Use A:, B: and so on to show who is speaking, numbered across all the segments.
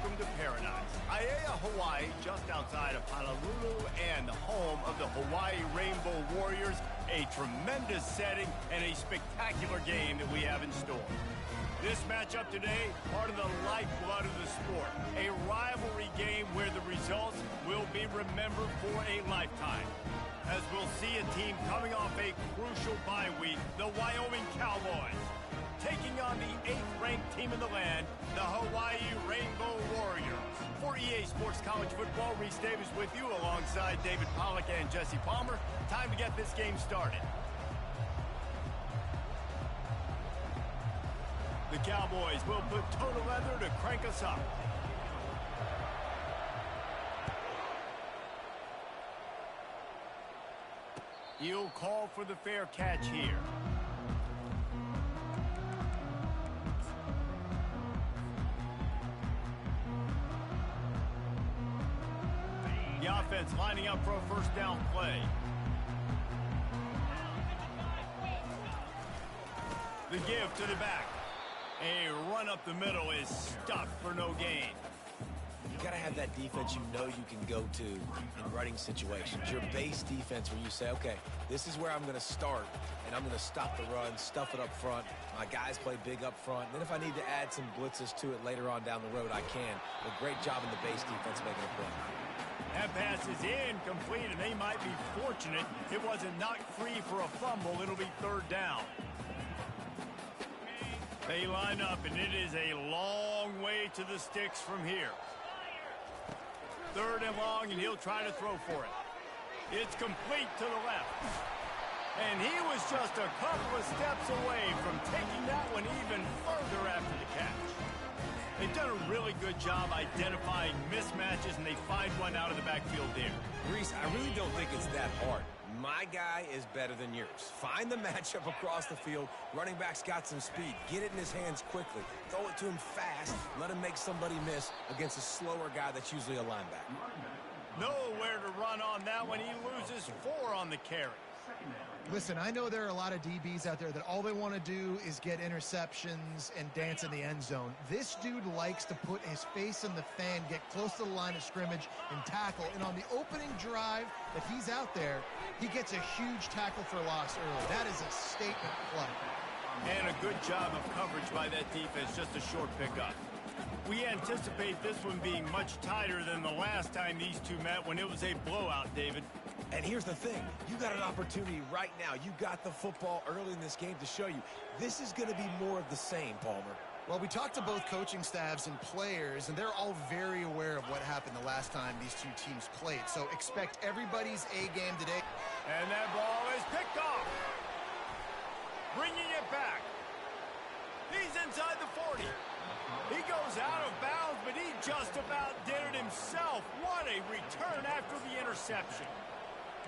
A: welcome to paradise. Aiea, Hawaii, just outside of Honolulu and the home of the Hawaii Rainbow Warriors. A tremendous setting and a spectacular game that we have in store. This matchup today, part of the lifeblood of the sport. A rivalry game where the results will be remembered for a lifetime. As we'll see a team coming off a crucial bye week, the Wyoming Cowboys, taking on the 8th-ranked team in the land, the Hawaii Rainbow Warriors. For EA Sports College Football, Reese Davis with you alongside David Pollack and Jesse Palmer. Time to get this game started. The Cowboys will put total leather to crank us up. He'll call for the fair catch here. The offense lining up for a first down play. The give to the back. A run up the middle is stuffed for no gain.
B: You got to have that defense you know you can go to in running situations. Your base defense where you say, okay, this is where I'm going to start, and I'm going to stop the run, stuff it up front. My guys play big up front. And then if I need to add some blitzes to it later on down the road, I can. But great job in the base defense making a play.
A: That pass is incomplete, and they might be fortunate it wasn't knocked free for a fumble. It'll be third down. They line up, and it is a long way to the sticks from here. Third and long, and he'll try to throw for it. It's complete to the left. And he was just a couple of steps away from taking that one even further after the catch. They've done a really good job identifying mismatches, and they find one out of the backfield there.
B: Reese, I really don't think it's that hard. My guy is better than yours. Find the matchup across the field. Running back's got some speed. Get it in his hands quickly. Throw it to him fast. Let him make somebody miss against a slower guy that's usually a linebacker.
A: Nowhere to run on that one. He loses 4 on the carry.
C: Listen, I know there are a lot of DBs out there that all they want to do is get interceptions and dance in the end zone. This dude likes to put his face in the fan, get close to the line of scrimmage, and tackle. And on the opening drive that he's out there, he gets a huge tackle for loss early. That is a statement play.
A: And a good job of coverage by that defense, just a short pickup. We anticipate this one being much tighter than the last time these two met when it was a blowout, David.
B: And here's the thing. You got an opportunity right now. You got the football early in this game to show you. This is going to be more of the same, Palmer.
C: Well, we talked to both coaching staffs and players, and they're all very aware of what happened the last time these two teams played. So expect everybody's A game today.
A: And that ball is picked off. Bringing it back. He's inside the 40. He goes out of bounds, but he just about did it himself. What a return after the interception.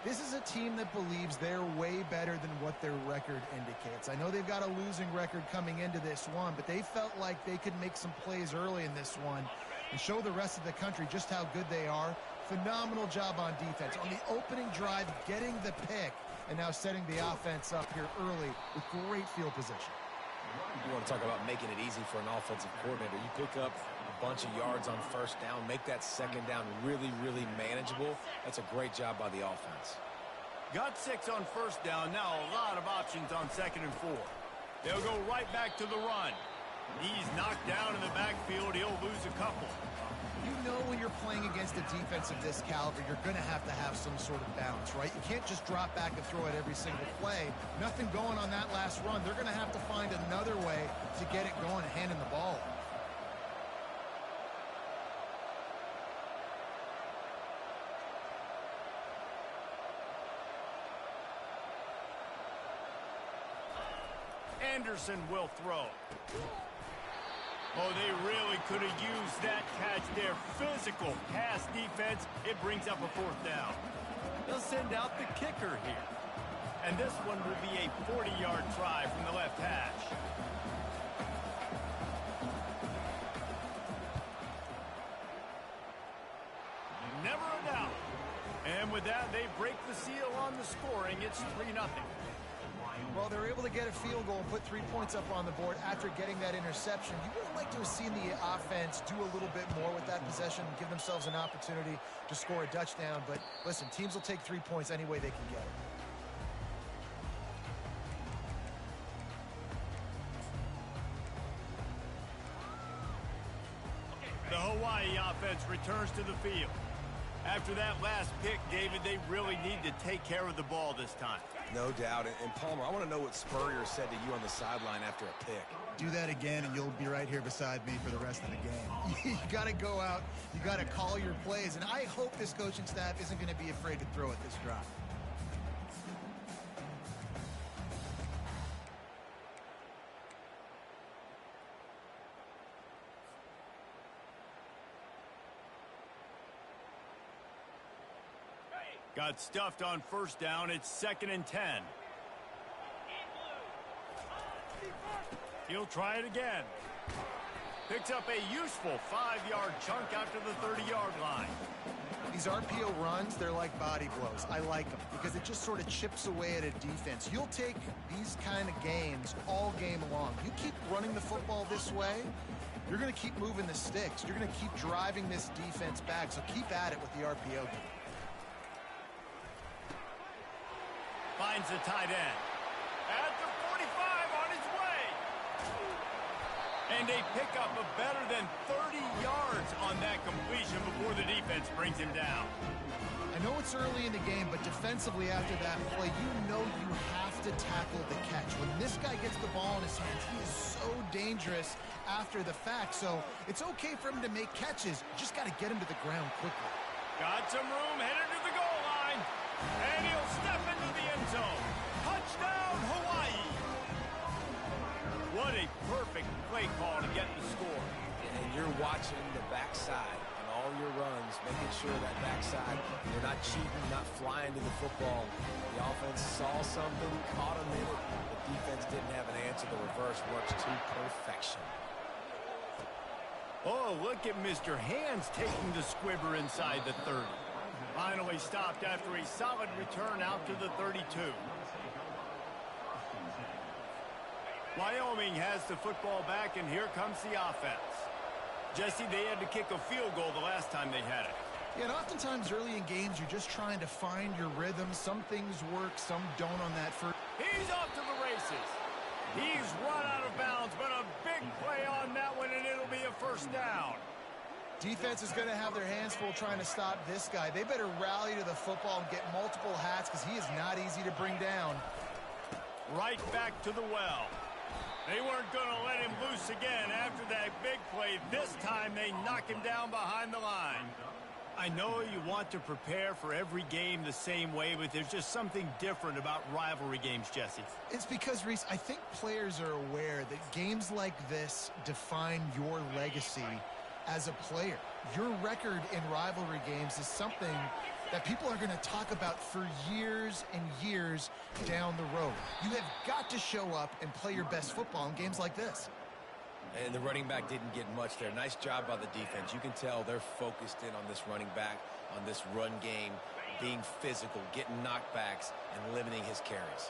C: This is a team that believes they're way better than what their record indicates. I know they've got a losing record coming into this one, but they felt like they could make some plays early in this one and show the rest of the country just how good they are. Phenomenal job on defense. On the opening drive, getting the pick, and now setting the offense up here early with great field position.
B: You want to talk about making it easy for an offensive coordinator. You pick up a bunch of yards on first down, make that second down really, really manageable. That's a great job by the offense.
A: Got 6 on first down. Now a lot of options on 2nd and 4. They'll go right back to the run. He's knocked down in the backfield. He'll lose a couple.
C: You know when you're playing against a defense of this caliber, you're going to have some sort of balance, right? You can't just drop back and throw it every single play. Nothing going on that last run. They're going to have to find another way to get it going and handing the ball off.
A: Anderson will throw. Oh, they really could have used that catch there. Physical pass defense. It brings up a 4th down. They'll send out the kicker here. And this one will be a 40-yard try from the left hash. Never a doubt. And with that, they break the seal on the scoring. It's 3-0.
C: Well, they were able to get a field goal and put 3 points up on the board after getting that interception. You would have liked to have seen the offense do a little bit more with that possession and give themselves an opportunity to score a touchdown. But listen, teams will take 3 points any way they can get it.
A: The Hawaii offense returns to the field. After that last pick, David, they really need to take care of the ball this time.
B: No doubt. And Palmer, I want to know what Spurrier said to you on the sideline after a pick.
D: Do that again, and you'll be right here beside me for the rest of the game.
C: You got to go out. You got to call your plays. And I hope this coaching staff isn't going to be afraid to throw at this drive.
A: Got stuffed on first down. It's 2nd and 10. He'll try it again. Picks up a useful 5-yard chunk after the 30-yard line.
C: These RPO runs, they're like body blows. I like them because it just sort of chips away at a defense. You'll take these kind of gains all game long. You keep running the football this way, you're going to keep moving the sticks. You're going to keep driving this defense back, so keep at it with the RPO game.
A: Finds the tight end. At the 45 on his way. And a pickup of better than 30 yards on that completion before the defense brings him down.
C: I know it's early in the game, but defensively after that play, you know you have to tackle the catch. When this guy gets the ball in his hands, he is so dangerous after the fact. So it's okay for him to make catches. You just got to get him to the ground quickly.
A: Got some room, headed to the goal line. And he'll step into the end zone. Touchdown, Hawaii. What a perfect play call to get the score.
B: And you're watching the backside on all your runs, making sure that backside, you're not cheating, not flying to the football. The offense saw something, caught him in it. The defense didn't have an answer. The reverse works to perfection.
A: Oh, look at Mr. Hands taking the squibber inside the 30. Finally stopped after a solid return out to the 32. Wyoming has the football back, and here comes the offense. Jesse, they had to kick a field goal the last time they had it.
C: Yeah, and oftentimes early in games, you're just trying to find your rhythm. Some things work, some don't on that first.
A: He's off to the races. He's run out of bounds, but a big play on that one, and it'll be a first down.
C: Defense is going to have their hands full trying to stop this guy. They better rally to the football and get multiple hats because he is not easy to bring down.
A: Right back to the well. They weren't going to let him loose again after that big play. This time they knock him down behind the line. I know you want to prepare for every game the same way, but there's just something different about rivalry games, Jesse.
C: It's because, Reese, I think players are aware that games like this define your legacy as a player. Your record in rivalry games is something that people are going to talk about for years and years down the road. You have got to show up and play your best football in games like this.
B: And the running back didn't get much there. Nice job by the defense. You can tell they're focused in on this running back, on this run game, being physical, getting knockbacks, and limiting his carries.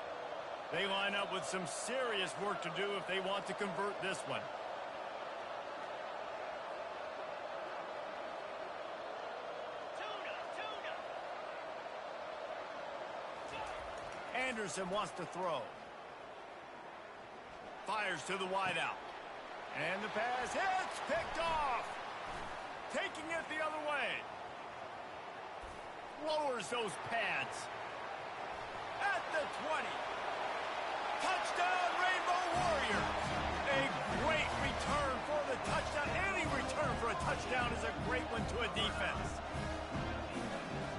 A: They line up with some serious work to do if they want to convert this one. Anderson wants to throw. Fires to the wideout. And the pass hits, picked off. Taking it the other way. Lowers those pads. At the 20. Touchdown, Rainbow Warriors. A great return for the touchdown. Any return for a touchdown is a great one to a defense.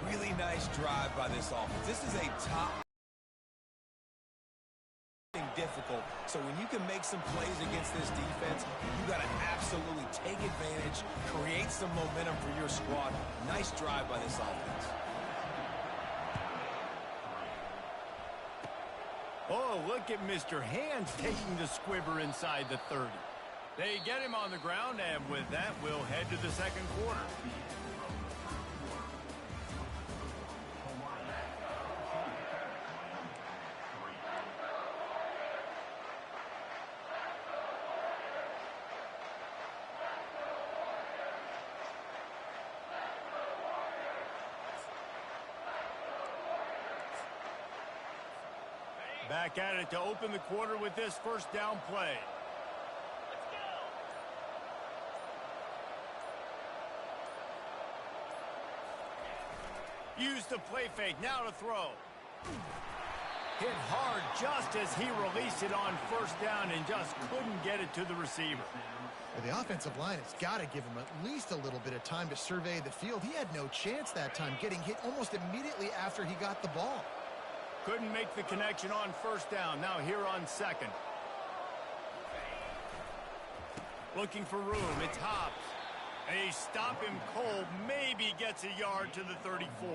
B: Really nice drive by this offense. This is a top difficult. So when you can make some plays against this defense, you got to absolutely take advantage, create some momentum for your squad. Nice drive by this offense.
A: Oh, look at Mr. Hands taking the squibber inside the 30. They get him on the ground, and with that, we'll head to the second quarter. Back at it to open the quarter with this first down play. Use the play fake, now to throw. Hit hard just as he released it on first down and just couldn't get it to the receiver.
C: Well, the offensive line has got to give him at least a little bit of time to survey the field. He had no chance that time, getting hit almost immediately after he got the ball.
A: Couldn't make the connection on first down. Now here on second. Looking for room. It's Hobbs. They stop him cold. Maybe gets a yard to the 34.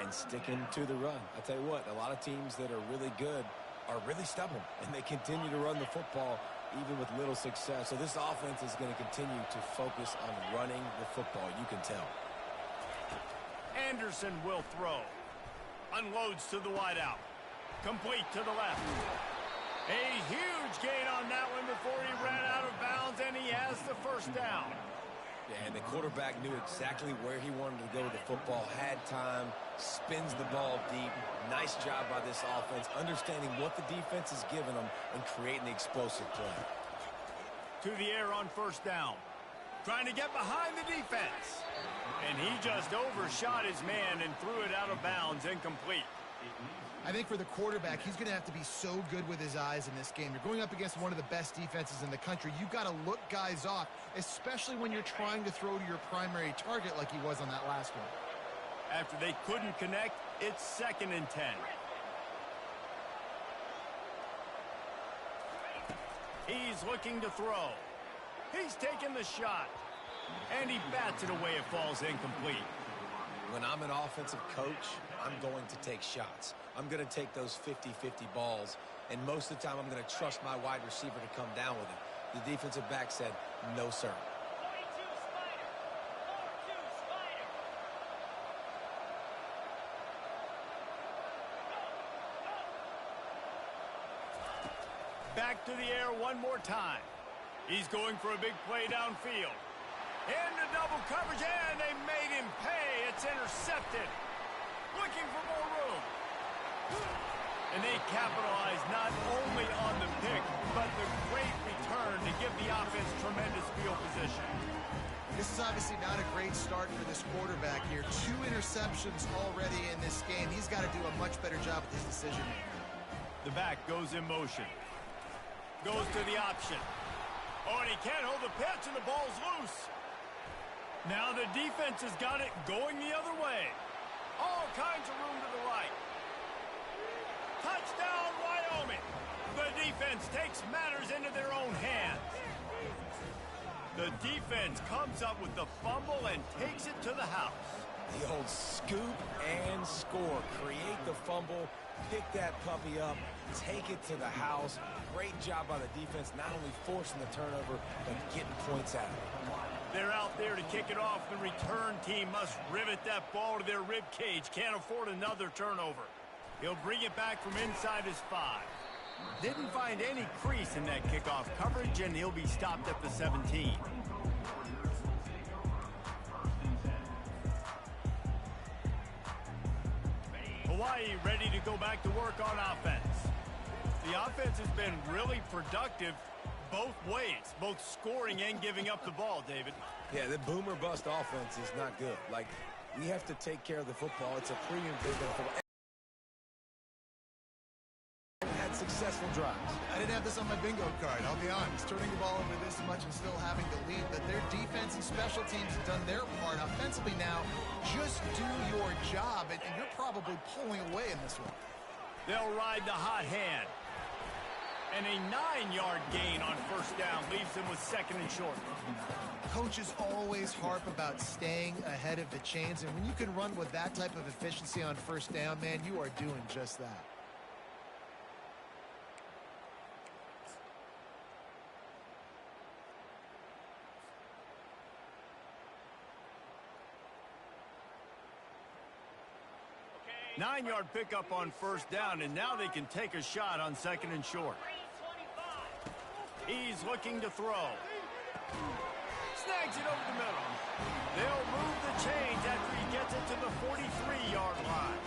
B: And sticking to the run. I'll tell you what, a lot of teams that are really good are really stubborn, and they continue to run the football even with little success. So this offense is going to continue to focus on running the football. You can tell.
A: Anderson will throw. Unloads to the wideout. Complete to the left. A huge gain on that one before he ran out of bounds, and he has the first down.
B: Yeah, and the quarterback knew exactly where he wanted to go with the football, had time, spins the ball deep. Nice job by this offense, understanding what the defense is giving them and creating the explosive play.
A: To the air on first down. Trying to get behind the defense. And he just overshot his man and threw it out of bounds, incomplete.
C: I think for the quarterback, he's going to have to be so good with his eyes in this game. You're going up against one of the best defenses in the country. You've got to look guys off, especially when you're trying to throw to your primary target like he was on that last one.
A: After they couldn't connect, it's 2nd and 10. He's looking to throw. He's taking the shot. And he bats it away. It falls incomplete.
B: When I'm an offensive coach, I'm going to take shots. I'm going to take those 50-50 balls, and most of the time I'm going to trust my wide receiver to come down with it. The defensive back said, no, sir.
A: Back to the air one more time. He's going for a big play downfield. Into double coverage, and they made him pay. It's intercepted. Looking for more room. And they capitalized not only on the pick, but the great return to give the offense tremendous field position.
C: This is obviously not a great start for this quarterback here. 2 interceptions already in this game. He's got to do a much better job with his decision-making.
A: The back goes in motion. Goes to the option. Oh, and he can't hold the pitch, and the ball's loose. Now the defense has got it going the other way. All kinds of room to the right. Touchdown, Wyoming. The defense takes matters into their own hands. The defense comes up with the fumble and takes it to the house.
B: The old scoop and score. Create the fumble, pick that puppy up, take it to the house. Great job by the defense, not only forcing the turnover, but getting points out of it.
A: They're out there to kick it off. The return team must rivet that ball to their rib cage. Can't afford another turnover. He'll bring it back from inside his 5. Didn't find any crease in that kickoff coverage, and he'll be stopped at the 17. Hawaii ready to go back to work on offense. The offense has been really productive both ways, both scoring and giving up the ball, David.
B: Yeah, the boomer bust offense is not good. Like, we have to take care of the football. It's a premium football. Had successful drives.
C: I didn't have this on my bingo card, I'll be honest. Turning the ball over this much and still having to lead. But their defense and special teams have done their part. Offensively now, just do your job, and you're probably pulling away in this one.
A: They'll ride the hot hand. And a 9-yard gain on first down leaves them with 2nd and short.
C: Coaches always harp about staying ahead of the chains, and when you can run with that type of efficiency on first down, man, you are doing just that.
A: Okay. 9-yard pickup on first down, and now they can take a shot on 2nd and short. He's looking to throw. Snags it over the middle. They'll move the chains after he gets it to the 43-yard line.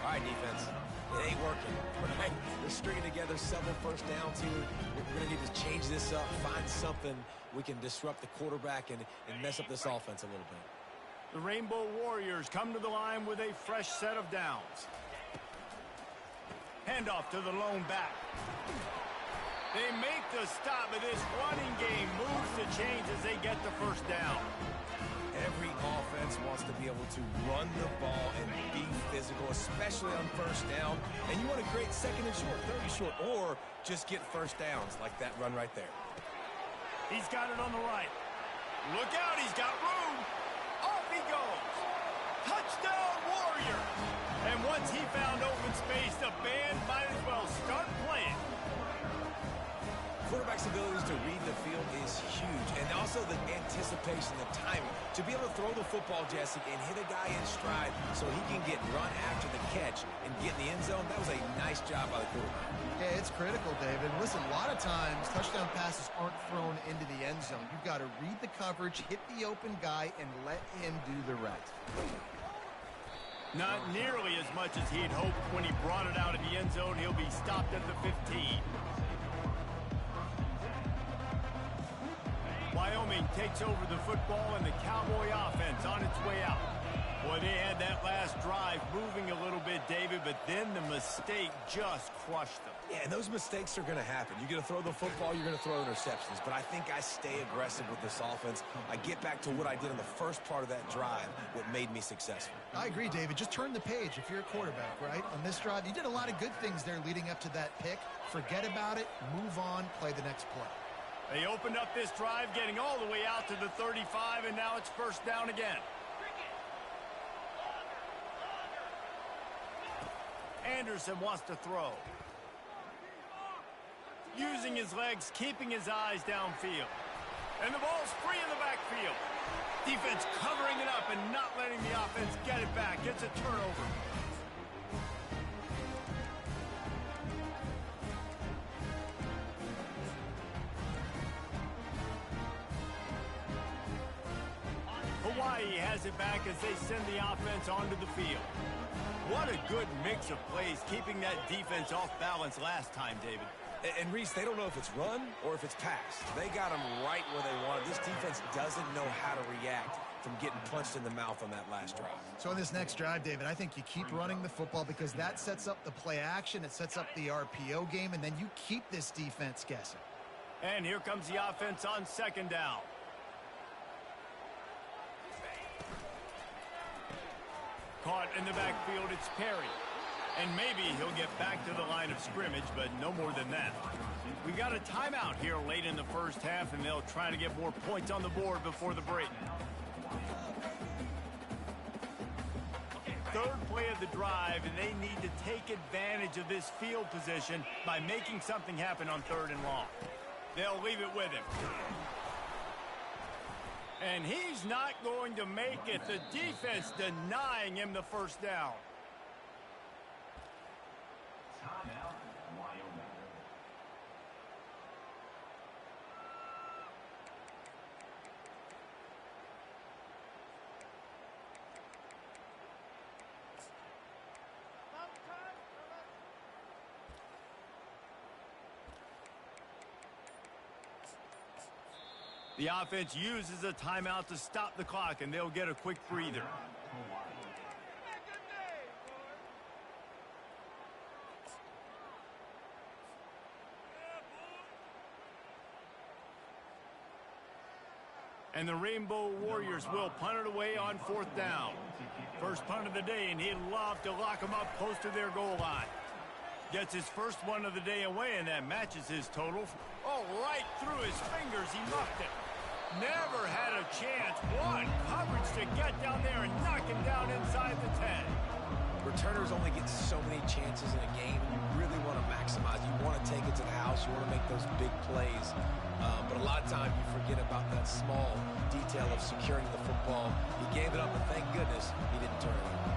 B: All right, defense. It ain't working, right? They're stringing together several first downs here. We're going to need to change this up, find something we can disrupt the quarterback and mess up this offense a little bit.
A: The Rainbow Warriors come to the line with a fresh set of downs. Handoff to the lone back. They make the stop, but this running game moves the chains as they get the first down.
B: Every offense wants to be able to run the ball and be physical, especially on first down. And you want to create second and short, third and short, or just get first downs like that run right there.
A: He's got it on the right. Look out, he's got room. Off he goes. Touchdown, Warriors. And once he found open space, the band might as well start playing.
B: Quarterback's abilities to read the field is huge, and also the anticipation, the timing. To be able to throw the football, Jesse, and hit a guy in stride so he can get run after the catch and get in the end zone, that was a nice job by the quarterback.
C: Yeah, it's critical, David. Listen, a lot of times touchdown passes aren't thrown into the end zone. You've got to read the coverage, hit the open guy, and let him do the rest.
A: Not nearly as much as he'd hoped when he brought it out of the end zone. He'll be stopped at the 15. Wyoming takes over the football, and the Cowboy offense on its way out. Boy, they had that last drive moving a little bit, David, but then the mistake just crushed them.
B: Yeah, and those mistakes are going to happen. You're going to throw the football, you're going to throw interceptions, but I think I stay aggressive with this offense. I get back to what I did in the first part of that drive, what made me successful.
C: I agree, David. Just turn the page if you're a quarterback, right? On this drive, you did a lot of good things there leading up to that pick. Forget about it, move on, play the next play.
A: They opened up this drive, getting all the way out to the 35, and now it's first down again. Anderson wants to throw. Using his legs, keeping his eyes downfield. And the ball's free in the backfield. Defense covering it up and not letting the offense get it back. Gets a turnover. Hawaii has it back as they send the offense onto the field. What a good mix of plays, keeping that defense off balance last time, David.
B: And Reese, they don't know if it's run or if it's pass. They got them right where they want. This defense doesn't know how to react from getting punched in the mouth on that last drive.
C: So on this next drive, David, I think you keep running the football because that sets up the play action, it sets up the RPO game, and then you keep this defense guessing.
A: And here comes the offense on second down. Caught in the backfield, it's Perry. And maybe he'll get back to the line of scrimmage, but no more than that. We got a timeout here late in the first half, and they'll try to get more points on the board before the break. Third play of the drive, and they need to take advantage of this field position by making something happen on third and long. They'll leave it with him. And he's not going to make it. The defense denying him the first down.
E: Timeout, Wyoming.
A: The offense uses a timeout to stop the clock, and they'll get a quick breather. And the Rainbow Warriors will punt it away on fourth down. First punt of the day, and he'd love to lock them up close to their goal line. Gets his first one of the day away, and that matches his total. Oh, right through his fingers, he muffed it. Never had a chance. One coverage to get down there and knock him down inside the 10.
B: Returners only get so many chances in a game. You really want to maximize. You want to take it to the house. You want to make those big plays. But a lot of times you forget about that small detail of securing the football. He gave it up, and thank goodness he didn't turn it over.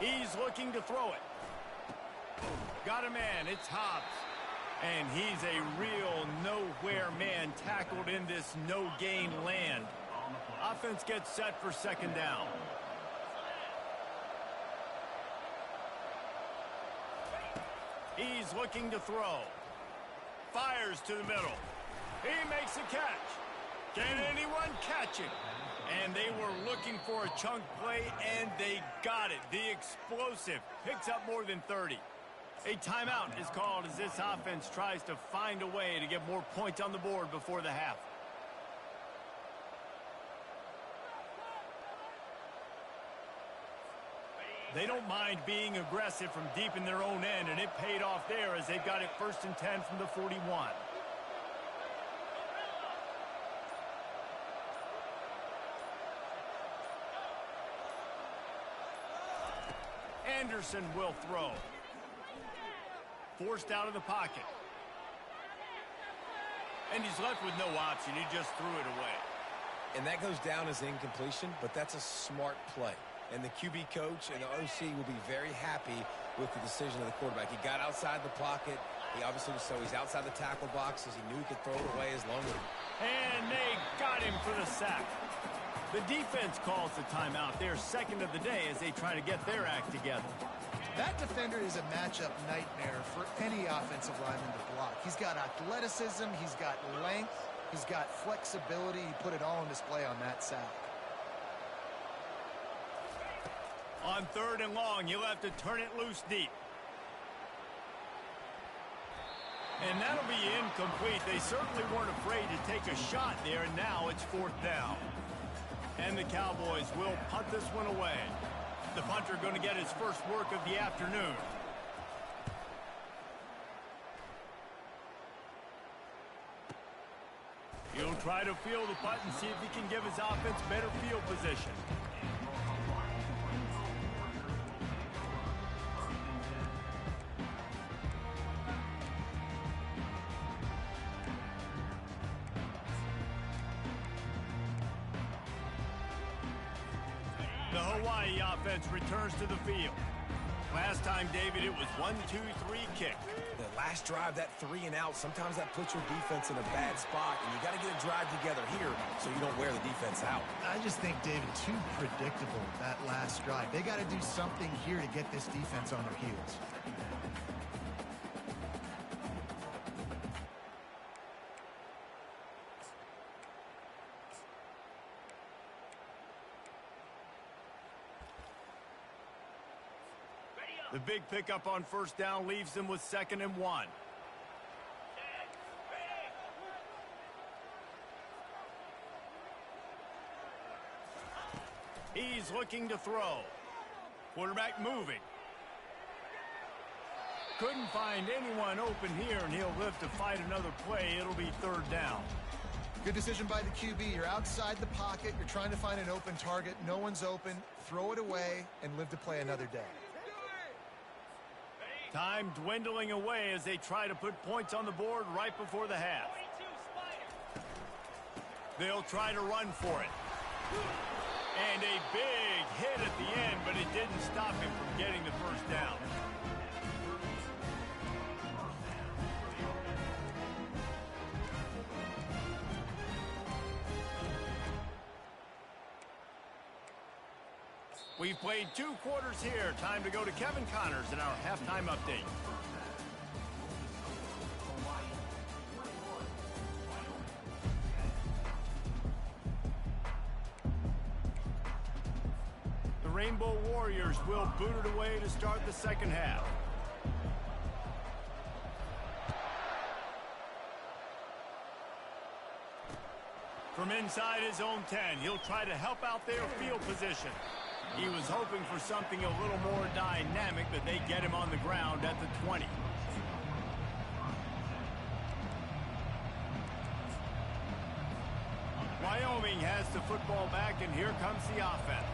A: He's looking to throw it. Got a man. It's Hobbs. And he's a real nowhere man tackled in this no-gain land. Offense gets set for second down. He's looking to throw. Fires to the middle. He makes a catch. Can anyone catch it? And they were looking for a chunk play, and they got it. The explosive picks up more than 30. A timeout is called as this offense tries to find a way to get more points on the board before the half. They don't mind being aggressive from deep in their own end, and it paid off there as they've got it 1st and 10 from the 41. Anderson will throw. Forced out of the pocket. And he's left with no option. He just threw it away.
B: And that goes down as incompletion, but that's a smart play. And the QB coach and the OC will be very happy with the decision of the quarterback. He got outside the pocket. He obviously was so he's outside the tackle box as he knew he could throw it away as long as...
A: And they got him for the sack. The defense calls the timeout. They're second of the day as they try to get their act together.
C: That defender is a matchup nightmare for any offensive lineman to block. He's got athleticism, he's got length, he's got flexibility. He put it all on display on that sack.
A: On 3rd and long, you'll have to turn it loose deep. And that'll be incomplete. They certainly weren't afraid to take a shot there, and now it's 4th down. And the Cowboys will punt this one away. The punter going to get his first work of the afternoon. He'll try to field the punt and see if he can give his offense better field position. The Hawaii offense returns to the field. Last time, David, it was 1-2-3 kick.
B: The last drive, that 3 and out, sometimes that puts your defense in a bad spot, and you got to get a drive together here so you don't wear the defense out.
C: I just think, David, too predictable, that last drive. They got to do something here to get this defense on their heels.
A: The big pickup on 1st down leaves them with 2nd and 1. He's looking to throw. Quarterback moving. Couldn't find anyone open here, and he'll live to fight another play. It'll be 3rd down.
C: Good decision by the QB. You're outside the pocket. You're trying to find an open target. No one's open. Throw it away and live to play another day.
A: Time dwindling away as they try to put points on the board right before the half. They'll try to run for it. And a big hit at the end, but it didn't stop him from getting the 1st down. We've played 2 quarters here. Time to go to Kevin Connors in our halftime update. The Rainbow Warriors will boot it away to start the 2nd half. From inside his own 10, he'll try to help out their field position. He was hoping for something a little more dynamic, but they get him on the ground at the 20. Wyoming has the football back, and here comes the offense.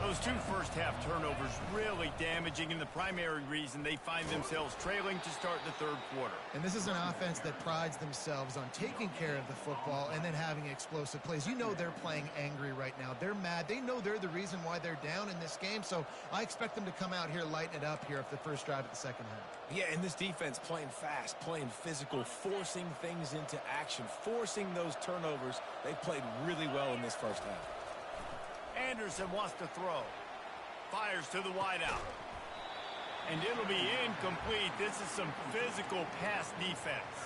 A: Those 2 first-half turnovers really damaging, and the primary reason they find themselves trailing to start the 3rd quarter.
C: And this is an offense that prides themselves on taking care of the football and then having explosive plays. You know they're playing angry right now. They're mad. They know they're the reason why they're down in this game, so I expect them to come out here, lighten it up here for the first drive of the 2nd half.
B: Yeah, and this defense playing fast, playing physical, forcing things into action, forcing those turnovers. They played really well in this 1st half.
A: Anderson wants to throw. Fires to the wideout. And it'll be incomplete. This is some physical pass defense.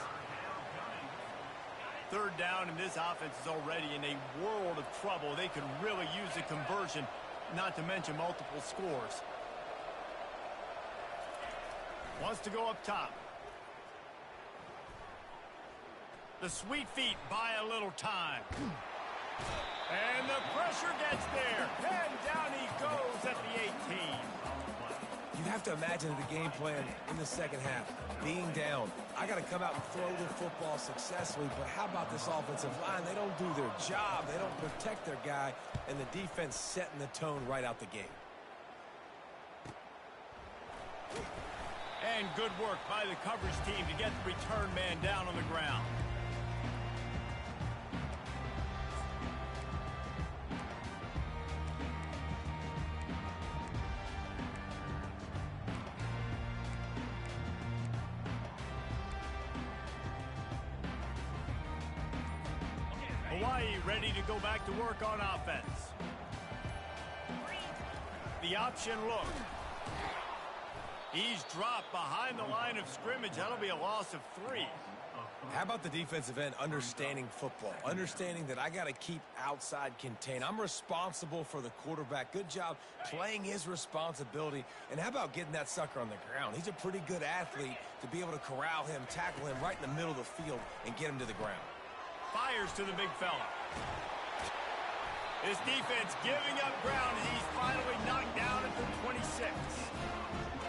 A: Third down, and this offense is already in a world of trouble. They could really use a conversion, not to mention multiple scores. Wants to go up top. The sweet feet buy a little time. And the pressure gets there. And down he goes at the 18.
B: You have to imagine the game plan in the second half. Being down, I got to come out and throw the football successfully, but how about this offensive line? They don't do their job. They don't protect their guy, and the defense setting the tone right out the gate.
A: And good work by the coverage team to get the return man down on the ground. Hawaii ready to go back to work on offense. The option look. He's dropped behind the line of scrimmage. That'll be a loss of 3.
B: How about the defensive end understanding football, understanding that I got to keep outside contain. I'm responsible for the quarterback. Good job playing his responsibility. And how about getting that sucker on the ground? He's a pretty good athlete to be able to corral him, tackle him right in the middle of the field and get him to the ground.
A: Fires to the big fella. His defense giving up ground, and he's finally knocked down at the 26.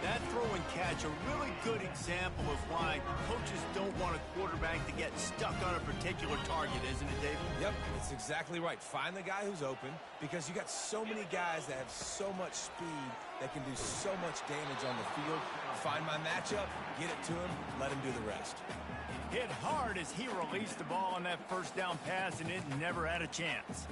A: That throw and catch, a really good example of why coaches don't want a quarterback to get stuck on a particular target, isn't it, David?
B: Yep, it's exactly right. Find the guy who's open, because you got so many guys that have so much speed that can do so much damage on the field. Find my matchup, get it to him, let him do the rest.
A: Hit hard as he released the ball on that first down pass, and it never had a chance.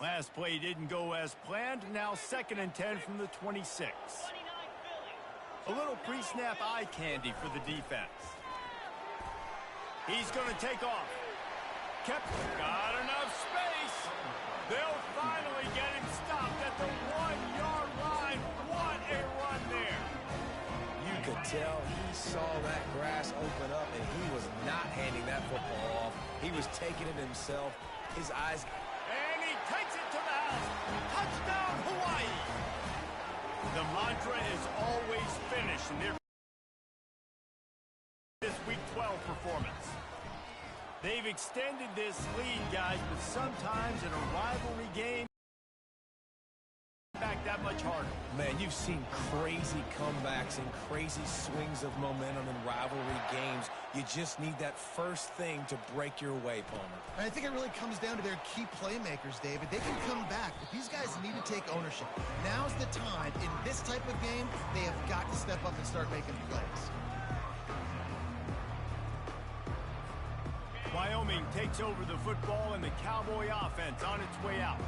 A: Last play didn't go as planned. Now 2nd and 10 from the 26. A little pre-snap eye candy for the defense. He's going to take off. Got enough space. They'll finally get him stopped at the 1-yard line. What a run there.
B: You could tell he saw that grass open up, and he was not handing that football off. He was taking it himself. His eyes...
A: And he takes it to the house. Touchdown, Hawaii. The mantra is always finish in their this Week 12 performance. They've extended this lead, guys, but sometimes in a rivalry game, back that much harder.
B: Man, you've seen crazy comebacks and crazy swings of momentum in rivalry games. You just need that first thing to break your way, Palmer.
C: And I think it really comes down to their key playmakers, David. They can come back, but these guys need to take ownership. Now's the time. In this type of game, they have got to step up and start making plays.
A: Wyoming takes over the football, and the Cowboy offense on its way out.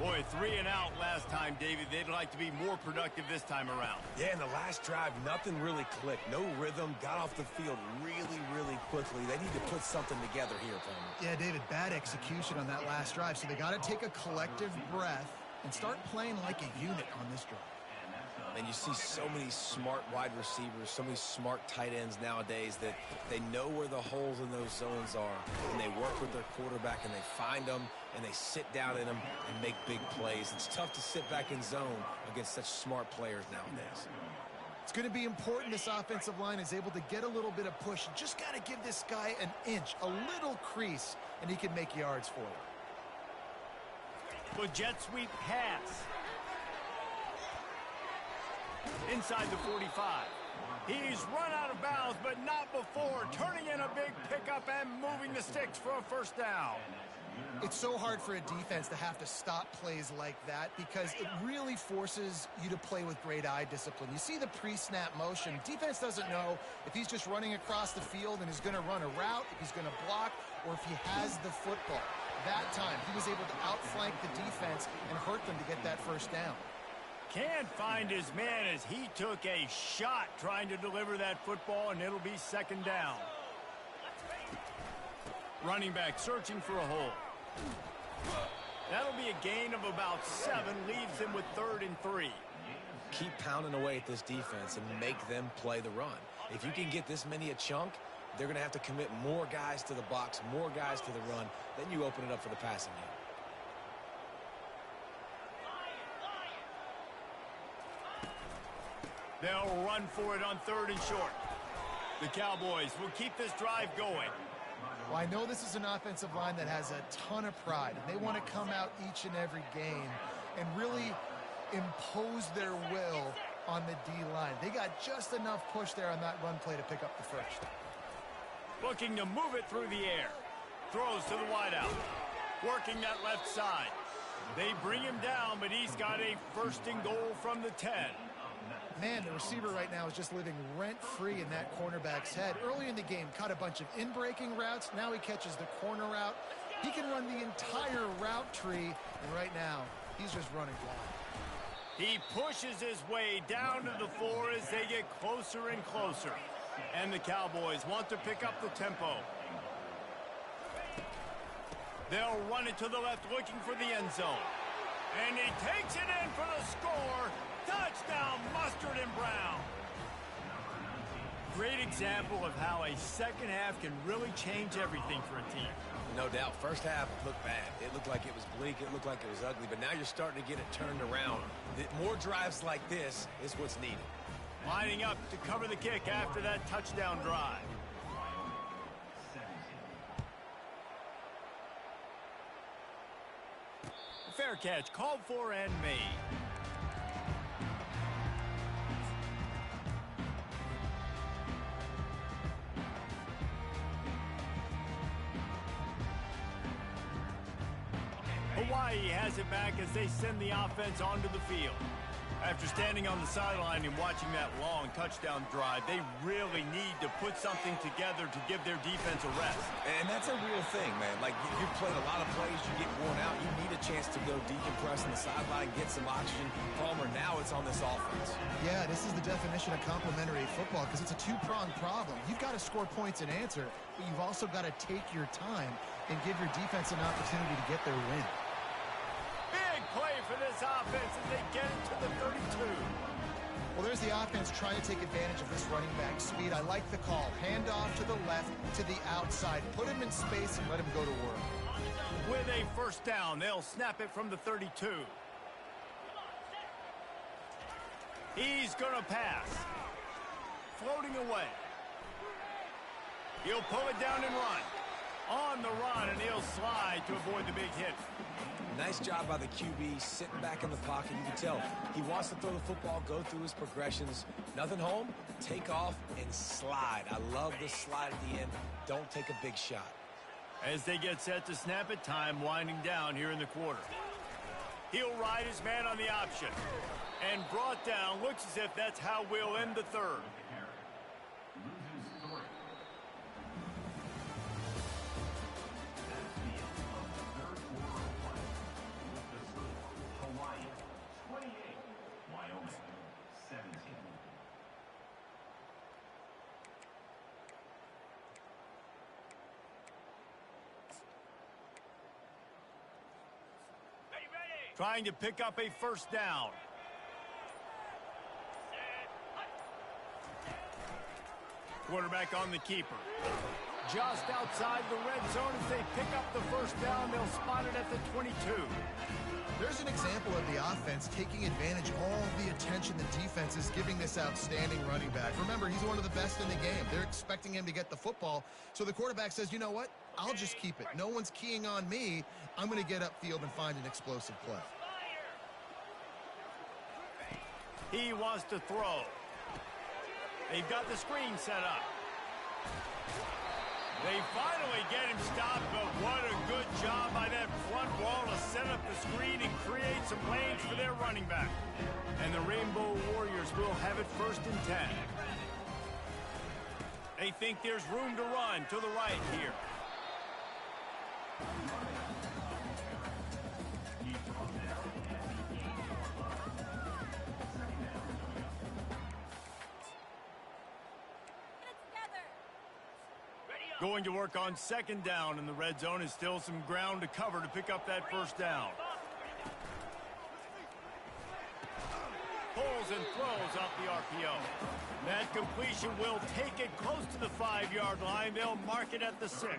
A: Boy, 3 and out last time, David. They'd like to be more productive this time around.
B: Yeah, in the last drive, nothing really clicked. No rhythm, got off the field really, really quickly. They need to put something together here, Palmer.
C: Yeah, David, bad execution on that last drive, so they got to take a collective breath and start playing like a unit on this drive.
B: And you see so many smart wide receivers, so many smart tight ends nowadays that they know where the holes in those zones are, and they work with their quarterback, and they find them, and they sit down in them and make big plays. It's tough to sit back in zone against such smart players nowadays.
C: It's going to be important this offensive line is able to get a little bit of push. You just got to give this guy an inch, a little crease, and he can make yards for you.
A: The jet sweep pass. Inside the 45. He's run out of bounds, but not before. Turning in a big pickup and moving the sticks for a first down.
C: It's so hard for a defense to have to stop plays like that because it really forces you to play with great eye discipline. You see the pre-snap motion. Defense doesn't know if he's just running across the field and is going to run a route, if he's going to block, or if he has the football. That time, he was able to outflank the defense and hurt them to get that first down.
A: Can't find his man as he took a shot trying to deliver that football, and it'll be second down. Running back searching for a hole. That'll be a gain of about 7, leaves him with 3rd and 3.
B: Keep pounding away at this defense and make them play the run. If you can get this many a chunk, they're going to have to commit more guys to the box, more guys to the run. Then you open it up for the passing game.
A: They'll run for it on 3rd and short. The Cowboys will keep this drive going.
C: Well, I know this is an offensive line that has a ton of pride, and they want to come out each and every game and really impose their will on the D-line. They got just enough push there on that run play to pick up the first.
A: Looking to move it through the air. Throws to the wideout. Working that left side. They bring him down, but he's got a 1st and goal from the 10.
C: Man, the receiver right now is just living rent-free in that cornerback's head. Early in the game, caught a bunch of in-breaking routes. Now he catches the corner route. He can run the entire route tree, and right now, he's just running blind.
A: He pushes his way down to the floor as they get closer and closer. And the Cowboys want to pick up the tempo. They'll run it to the left, looking for the end zone. And he takes it in for the score. Touchdown, Mustard and Brown. Great example of how a second half can really change everything for a team.
B: No doubt. First half looked bad. It looked like it was bleak. It looked like it was ugly. But now you're starting to get it turned around. More drives like this is what's needed.
A: Lining up to cover the kick after that touchdown drive. Fair catch called for and made. Hawaii has it back as they send the offense onto the field. After standing on the sideline and watching that long touchdown drive, they really need to put something together to give their defense a rest.
B: And that's a real thing, man. Like, you've played a lot of plays, you get worn out, you need a chance to go decompress on the sideline, get some oxygen. Palmer, now it's on this offense.
C: Yeah, this is the definition of complementary football because it's a two-pronged problem. You've got to score points and answer, but you've also got to take your time and give your defense an opportunity to get their win.
A: Play for this offense as they get it to the 32.
C: Well, there's the offense trying to take advantage of this running back speed. I like the call. Hand off to the left, to the outside. Put him in space and let him go to work.
A: With a 1st down, they'll snap it from the 32. He's going to pass. Floating away. He'll pull it down and run. On the run, and he'll slide to avoid the big hit.
B: Nice job by the QB, sitting back in the pocket. You can tell he wants to throw the football, go through his progressions. Nothing home, take off and slide. I love the slide at the end. Don't take a big shot.
A: As they get set to snap it, time winding down here in the quarter. He'll ride his man on the option. And brought down, looks as if that's how we'll end the 3rd.
E: Wyoming, 17.
A: Trying to pick up a 1st down. Quarterback on the keeper. Just outside the red zone as they pick up the 1st down. They'll spot it at the 22.
C: There's an example of the offense taking advantage of all the attention the defense is giving this outstanding running back. Remember, he's one of the best in the game. They're expecting him to get the football. So the quarterback says, you know what? I'll just keep it. No one's keying on me. I'm going to get upfield and find an explosive play.
A: He wants to throw. They've got the screen set up. They finally get him stopped, but what a good job by that front wall to set up the screen and create some lanes for their running back. And the Rainbow Warriors will have it 1st and 10. They think there's room to run to the right here. Going to work on second down in the red zone, and still some ground to cover to pick up that first down. Pulls and throws off the RPO. That completion will take it close to the 5-yard line. They'll mark it at the 6.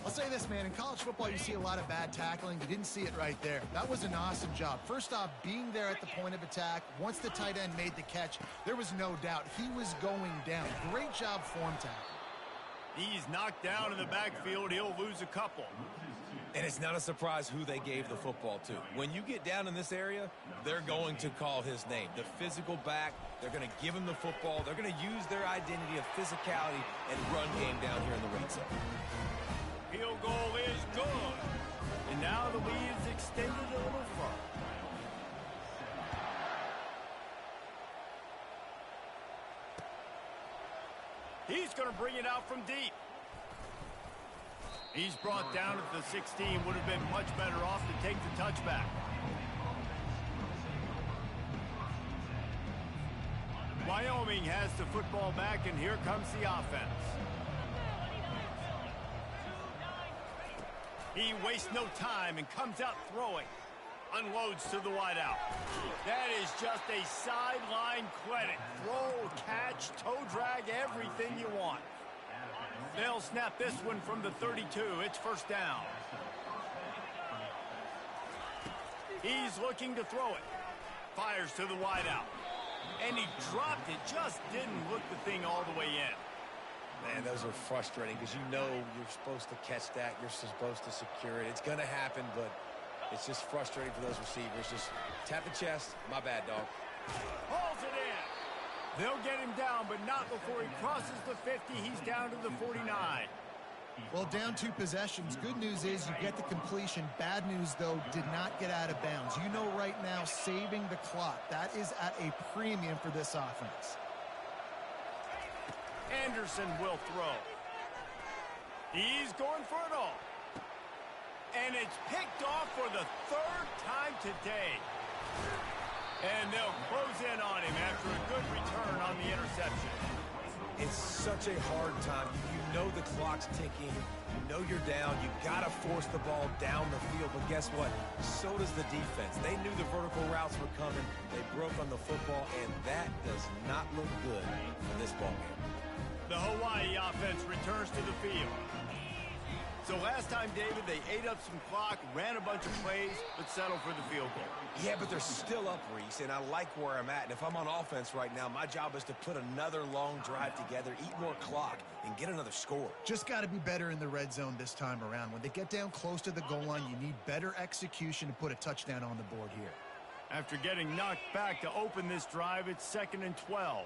C: I'll say this, man. In college football, you see a lot of bad tackling. You didn't see it right there. That was an awesome job. First off, being there at the point of attack. Once the tight end made the catch, there was no doubt he was going down. Great job form tackle.
A: He's knocked down in the backfield. He'll lose a couple.
B: And it's not a surprise who they gave the football to. When you get down in this area, they're going to call his name. The physical back, they're going to give him the football. They're going to use their identity of physicality and run game down here in the red zone.
A: Field goal is good. And now the lead is extended a little further. He's going to bring it out from deep. He's brought down at the 16. Would have been much better off to take the touchback. Wyoming has the football back, and here comes the offense. He wastes no time and comes out throwing. Unloads to the wideout. That is just a sideline clinic. Throw, catch, toe drag, everything you want. They'll snap this one from the 32. It's first down. He's looking to throw it. Fires to the wideout. And he dropped it. Just didn't look the thing all the way in.
B: Man, those are frustrating because you know you're supposed to catch that. You're supposed to secure it. It's going to happen, but it's just frustrating for those receivers. Just tap the chest. My bad, dog.
A: Hauls it in. They'll get him down, but not before he crosses the 50. He's down to the 49.
C: Well, down 2 possessions. Good news is you get the completion. Bad news, though, did not get out of bounds. You know right now, saving the clock. That is at a premium for this offense.
A: Anderson will throw. He's going for it all. And it's picked off for the 3rd time today. And they'll close in on him after a good return on the interception.
B: It's such a hard time. You know the clock's ticking. You know you're down. You got to force the ball down the field. But guess what? So does the defense. They knew the vertical routes were coming. They broke on the football, and that does not look good for this ballgame.
A: The Hawaii offense returns to the field. So last time, David, they ate up some clock, ran a bunch of plays, but settled for the field goal.
B: Yeah, but they're still up, Reese, and I like where I'm at. And if I'm on offense right now, my job is to put another long drive together, eat more clock, and get another score.
C: Just got to be better in the red zone this time around. When they get down close to the goal line, you need better execution to put a touchdown on the board here.
A: After getting knocked back to open this drive, it's 2nd and 12.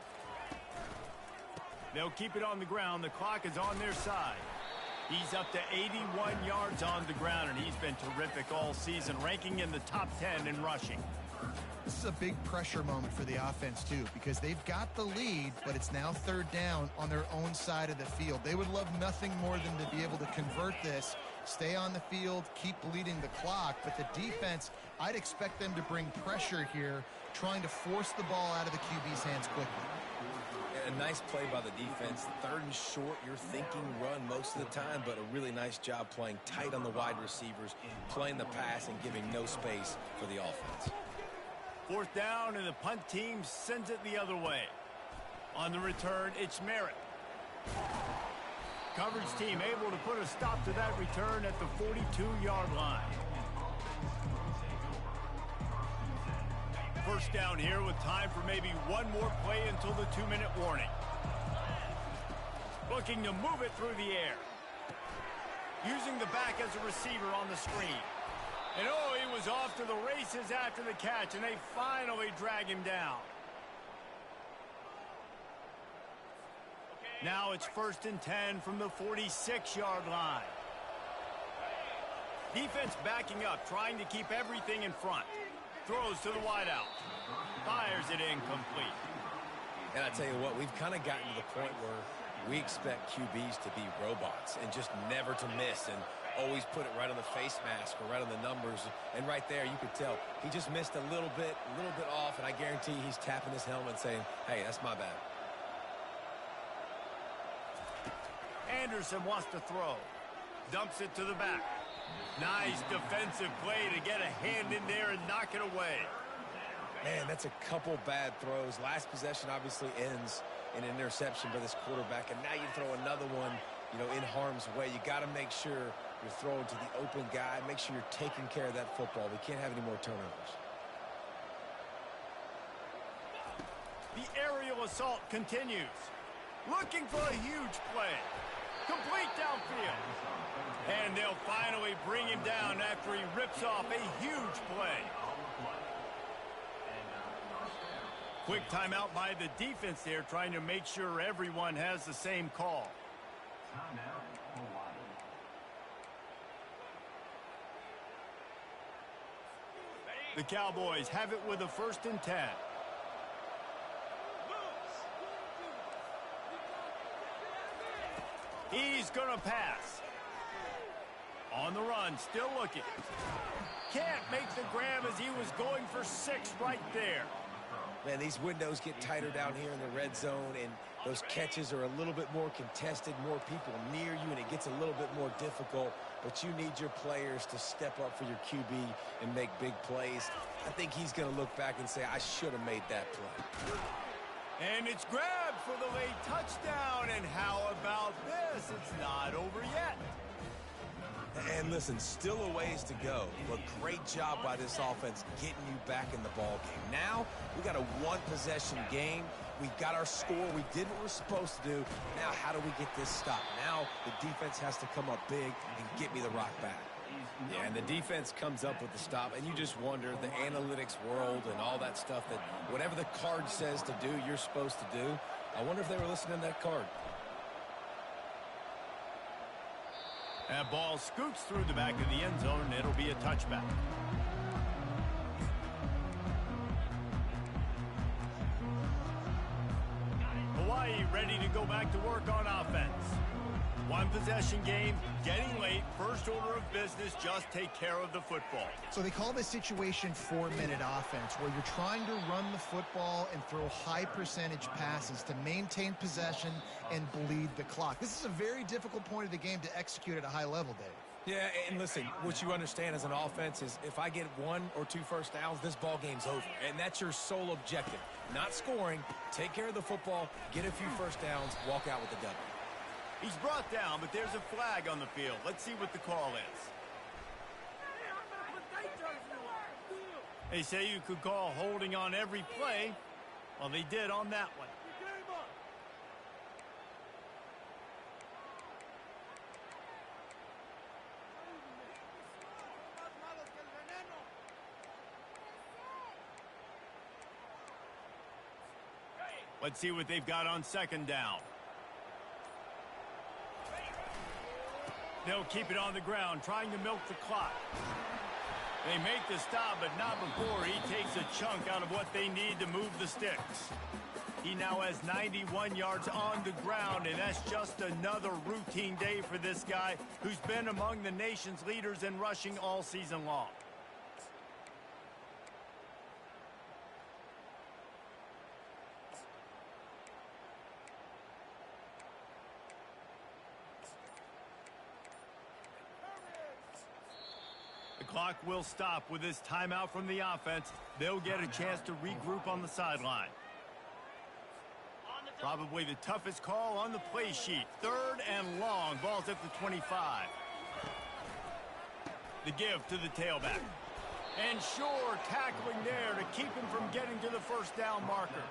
A: They'll keep it on the ground. The clock is on their side. He's up to 81 yards on the ground, and he's been terrific all season, ranking in the top 10 in rushing.
C: This is a big pressure moment for the offense, too, because they've got the lead, but it's now 3rd down on their own side of the field. They would love nothing more than to be able to convert this, stay on the field, keep bleeding the clock. But the defense, I'd expect them to bring pressure here, trying to force the ball out of the QB's hands quickly.
B: A nice play by the defense. 3rd and short, you're thinking run most of the time, but a really nice job playing tight on the wide receivers, playing the pass and giving no space for the offense.
A: 4th down, and the punt team sends it the other way. On the return, it's Merritt. Coverage team able to put a stop to that return at the 42-yard line. First down here with time for maybe one more play until the 2-minute warning. Looking to move it through the air. Using the back as a receiver on the screen. And oh, he was off to the races after the catch, and they finally drag him down. Now it's 1st and 10 from the 46-yard line. Defense backing up, trying to keep everything in front. Throws to the wideout. Fires it incomplete.
B: And I tell you what, we've kind of gotten to the point where we expect QBs to be robots and just never to miss and always put it right on the face mask or right on the numbers. And right there, you could tell he just missed a little bit off, and I guarantee he's tapping his helmet saying, hey, that's my bad.
A: And Anderson wants to throw. Dumps it to the back. Nice defensive play to get a hand in there and knock it away.
B: Man, that's a couple bad throws. Last possession obviously ends in an interception by this quarterback, and now you throw another one, in harm's way. You got to make sure you're throwing to the open guy. Make sure you're taking care of that football. We can't have any more turnovers.
A: The aerial assault continues. Looking for a huge play. Complete downfield. And they'll finally bring him down after he rips off a huge play. Quick timeout by the defense there, trying to make sure everyone has the same call. The Cowboys have it with a 1st and 10. He's going to pass. On the run, still looking. Can't make the grab as he was going for 6 right there.
B: Man, these windows get tighter down here in the red zone, and those catches are a little bit more contested, more people near you, and it gets a little bit more difficult. But you need your players to step up for your QB and make big plays. I think he's going to look back and say, I should have made that play.
A: And it's grabbed for the late touchdown. And how about this? It's not over yet.
B: And listen, still a ways to go, but great job by this offense getting you back in the ball game. Now, we got a 1-possession game. We got our score. We did what we're supposed to do. Now, how do we get this stopped? Now, the defense has to come up big and get me the rock back.
F: Yeah, and the defense comes up with the stop, and you just wonder, the analytics world and all that stuff, that whatever the card says to do, you're supposed to do. I wonder if they were listening to that card.
A: That ball scoots through the back of the end zone, and it'll be a touchback. Hawaii ready to go back to work on offense. 1-possession game, getting late, first order of business, just take care of the football.
C: So they call this situation 4-minute offense, where you're trying to run the football and throw high-percentage passes to maintain possession and bleed the clock. This is a very difficult point of the game to execute at a high level, Dave.
B: Yeah, and listen, what you understand as an offense is if I get 1 or 2 first downs, this ball game's over. And that's your sole objective. Not scoring, take care of the football, get a few first downs, walk out with the W.
A: He's brought down, but there's a flag on the field. Let's see what the call is. They say you could call holding on every play. Well, they did on that one. Let's see what they've got on 2nd down. They'll keep it on the ground, trying to milk the clock. They make the stop, but not before he takes a chunk out of what they need to move the sticks. He now has 91 yards on the ground, and that's just another routine day for this guy who's been among the nation's leaders in rushing all season long. Clock will stop with this timeout from the offense. They'll get a chance to regroup on the sideline. Probably the toughest call on the play sheet. 3rd and long. Ball's at the 25. The give to the tailback. And sure, tackling there to keep him from getting to the first down marker.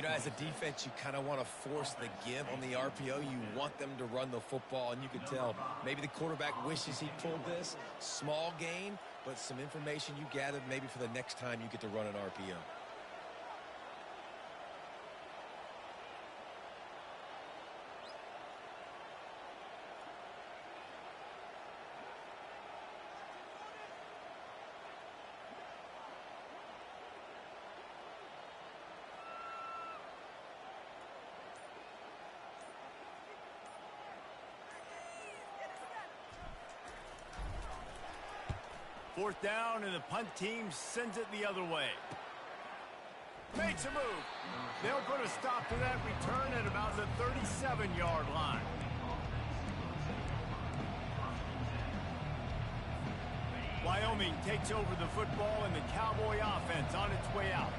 B: As a defense, you kind of want to force the give on the RPO. You want them to run the football, and you can tell maybe the quarterback wishes he pulled this. Small gain, but some information you gathered maybe for the next time you get to run an RPO.
A: Fourth down, and the punt team sends it the other way. Makes a move. They'll put a stop to that return at about the 37-yard line. Wyoming takes over the football and the Cowboy offense on its way out.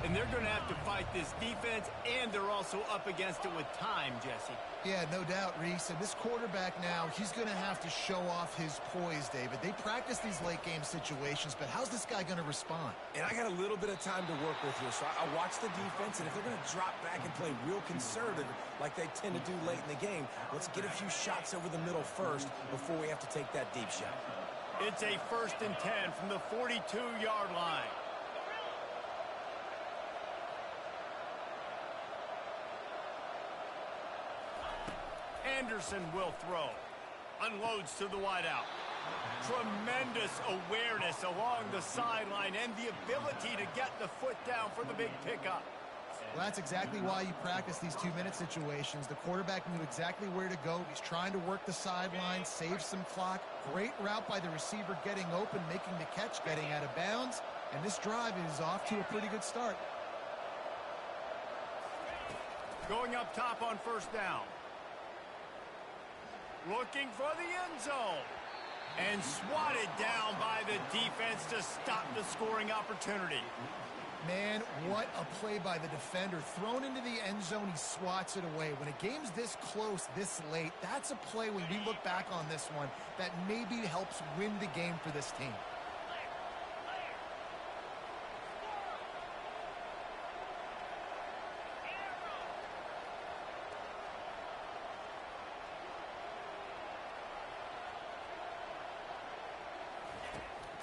A: And they're going to have to fight this defense, and they're also up against it with time, Jesse.
C: Yeah, no doubt, Reese. And this quarterback now, he's going to have to show off his poise, David. They practice these late-game situations, but how's this guy going to respond?
B: And I got a little bit of time to work with here, so I watch the defense, and if they're going to drop back and play real conservative like they tend to do late in the game, let's get a few shots over the middle first before we have to take that deep shot.
A: It's a 1st and 10 from the 42-yard line. Anderson will throw. Unloads to the wideout. Tremendous awareness along the sideline and the ability to get the foot down for the big pickup.
C: Well, that's exactly why you practice these 2-minute situations. The quarterback knew exactly where to go. He's trying to work the sideline, save some clock. Great route by the receiver getting open, making the catch, getting out of bounds. And this drive is off to a pretty good start.
A: Going up top on 1st down. Looking for the end zone. And swatted down by the defense to stop the scoring opportunity.
C: Man, what a play by the defender. Thrown into the end zone, he swats it away. When a game's this close, this late, that's a play when we look back on this one that maybe helps win the game for this team.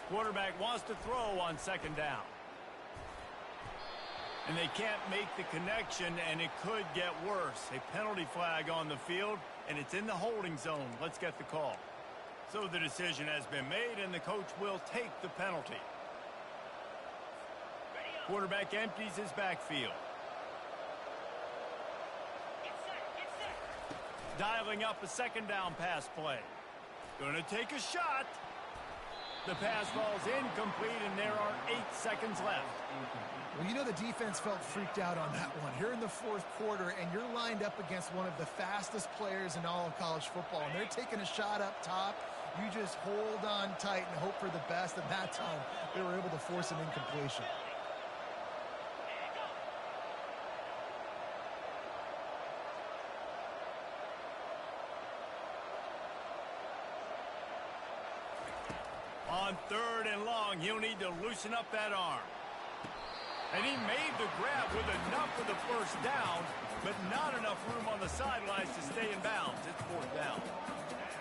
A: Quarterback wants to throw on 2nd down. And they can't make the connection, and it could get worse. A penalty flag on the field, and it's in the holding zone. Let's get the call. So the decision has been made, and the coach will take the penalty. Quarterback empties his backfield. Dialing up a 2nd down pass play. Gonna take a shot. The pass falls incomplete, and there are 8 seconds left.
C: Well, you know the defense felt freaked out on that one. You're in the 4th quarter, and you're lined up against one of the fastest players in all of college football, and they're taking a shot up top. You just hold on tight and hope for the best, and that time they were able to force an incompletion.
A: On 3rd and long, he'll need to loosen up that arm. And he made the grab with enough for the 1st down, but not enough room on the sidelines to stay in bounds. It's 4th down.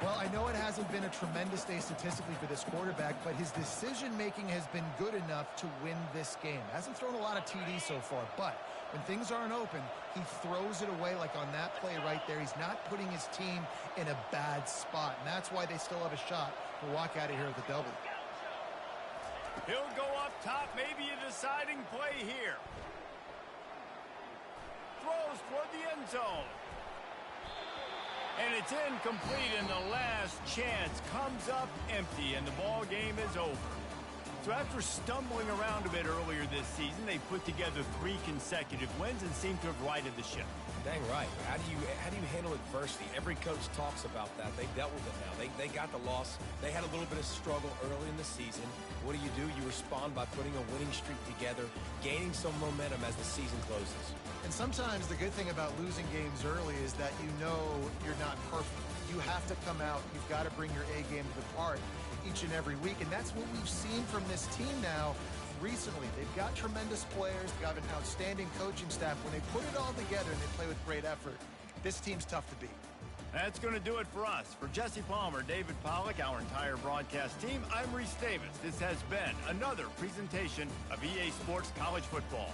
C: Well, I know it hasn't been a tremendous day statistically for this quarterback, but his decision-making has been good enough to win this game. Hasn't thrown a lot of TDs so far, but when things aren't open, he throws it away like on that play right there. He's not putting his team in a bad spot, and that's why they still have a shot to walk out of here with a W.
A: He'll go up top, maybe a deciding play here. Throws toward the end zone. And it's incomplete, and the last chance comes up empty, and the ball game is over. So after stumbling around a bit earlier this season, they put together 3 consecutive wins and seem to have righted the ship.
B: Dang right. How do you handle adversity? Every coach talks about that. They dealt with it now. They got the loss. They had a little bit of struggle early in the season. What do? You respond by putting a winning streak together, gaining some momentum as the season closes.
C: And sometimes the good thing about losing games early is that you know you're not perfect. You have to come out. You've got to bring your A game to the part each and every week. And that's what we've seen from this team now recently. They've got tremendous players. They've got an outstanding coaching staff. When they put it all together and they play with great effort, this team's tough to beat.
A: That's going to do it for us. For Jesse Palmer, David Pollack, our entire broadcast team, I'm Reese Davis. This has been another presentation of EA Sports College Football.